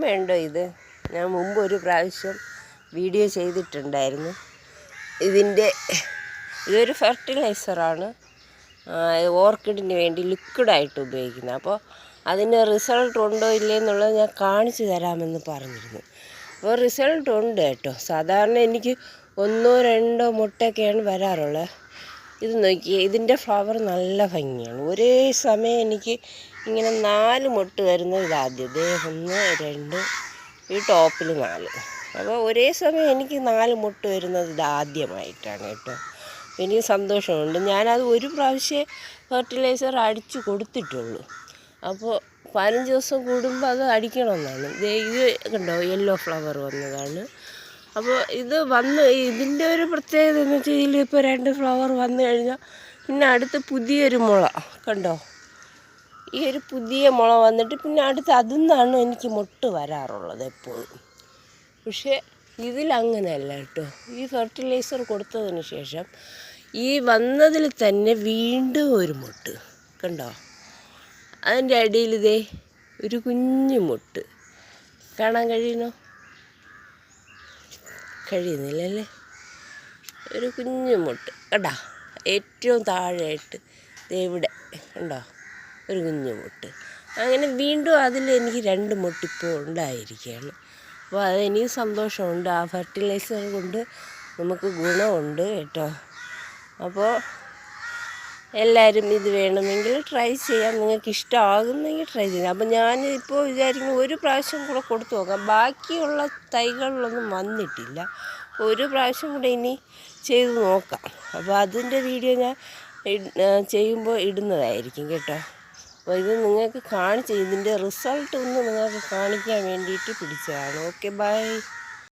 ഓർമ്മയുണ്ടോ ഇത്? ഞാൻ മുമ്പ് ഒരു പ്രാവശ്യം വീഡിയോ ചെയ്തിട്ടുണ്ടായിരുന്നു. ഇതൊരു ഫെർട്ടിലൈസറാണ്, ഓർക്കിഡിന് വേണ്ടി ലിക്വിഡായിട്ട് ഉപയോഗിക്കുന്നത്. അപ്പോൾ അതിന് റിസൾട്ട് ഉണ്ടോ ഇല്ലേ എന്നുള്ളത് ഞാൻ കാണിച്ചു തരാമെന്ന് പറഞ്ഞിരുന്നു. അപ്പോൾ റിസൾട്ട് ഉണ്ട് കേട്ടോ. സാധാരണ എനിക്ക് 1-2 മുട്ടയൊക്കെയാണ് വരാറുള്ളത്. ഇത് നോക്കിയേ, ഇതിൻ്റെ ഫ്ലവർ നല്ല ഭംഗിയാണ്. ഒരേ സമയം എനിക്ക് ഇങ്ങനെ 4 മുട്ട് വരുന്നത് ഇതാദ്യം. 1, 2, ഈ ടോപ്പിൽ 4. അപ്പോൾ ഒരേ സമയം എനിക്ക് 4 മുട്ട് വരുന്നത് ഇതാദ്യമായിട്ടാണ് കേട്ടോ. എനിക്ക് സന്തോഷമുണ്ട്. ഞാനത് ഒരു പ്രാവശ്യം ഫെർട്ടിലൈസർ അടിച്ചു കൊടുത്തിട്ടുള്ളൂ. അപ്പോൾ 15 ദിവസം കൂടുമ്പോൾ അത് അടിക്കണമെന്നാണ്. ഇത് കണ്ടോ, യെല്ലോ ഫ്ലവർ വന്നതാണ്. അപ്പോൾ ഇതിൻ്റെ ഒരു പ്രത്യേകത എന്ന് വെച്ചാൽ ഇതിലിപ്പോൾ 2 ഫ്ലവർ വന്നു കഴിഞ്ഞാൽ പിന്നെ അടുത്ത് പുതിയൊരു മുള കണ്ടോ, ഈ ഒരു പുതിയ മുള വന്നിട്ട് പിന്നെ അടുത്ത് അതിൽ നിന്നാണ് എനിക്ക് മുട്ട് വരാറുള്ളത് എപ്പോഴും. പക്ഷേ ഇതിലങ്ങനെയല്ല കേട്ടോ. ഈ ഫെർട്ടിലൈസർ കൊടുത്തതിന് ശേഷം ഈ വന്നതിൽ തന്നെ വീണ്ടും ഒരു മുട്ട് കണ്ടോ. അതിൻ്റെ അടിയിൽ ഇതേ ഒരു കുഞ്ഞു മുട്ട് കാണാൻ കഴിയുന്നില്ലല്ലേ? ഒരു കുഞ്ഞു മുട്ട് കണ്ടോ, ഏറ്റവും താഴെയായിട്ട് ഇവിടെ കണ്ടോ ഒരു കുഞ്ഞു മുട്ട്. അങ്ങനെ വീണ്ടും അതിൽ എനിക്ക് 2 മുട്ടിപ്പോൾ ഉണ്ടായിരിക്കുകയാണ്. അപ്പോൾ അതെനിക്ക് സന്തോഷമുണ്ട്. ആ ഫെർട്ടിലൈസർ കൊണ്ട് നമുക്ക് ഗുണമുണ്ട് കേട്ടോ. അപ്പോൾ എല്ലാവരും ഇത് വേണമെങ്കിൽ ട്രൈ ചെയ്യാം. നിങ്ങൾക്ക് ഇഷ്ടമാകുന്നെങ്കിൽ ട്രൈ ചെയ്യാം. അപ്പം ഞാനിപ്പോൾ വിചാരിക്കുന്നു ഒരു പ്രാവശ്യം കൂടെ കൊടുത്തു നോക്കാം. ബാക്കിയുള്ള തൈകളിലൊന്നും വന്നിട്ടില്ല. ഒരു പ്രാവശ്യം കൂടെ ഇനി ചെയ്ത് നോക്കാം. അപ്പോൾ അതിൻ്റെ വീഡിയോ ഞാൻ ചെയ്യുമ്പോൾ ഇടുന്നതായിരിക്കും കേട്ടോ. അപ്പോൾ ഇത് നിങ്ങൾക്ക് ഇതിൻ്റെ റിസൾട്ട് ഒന്ന് നിങ്ങൾക്ക് കാണിക്കാൻ വേണ്ടിയിട്ട് പിടിച്ചതാണ്. Okay, by.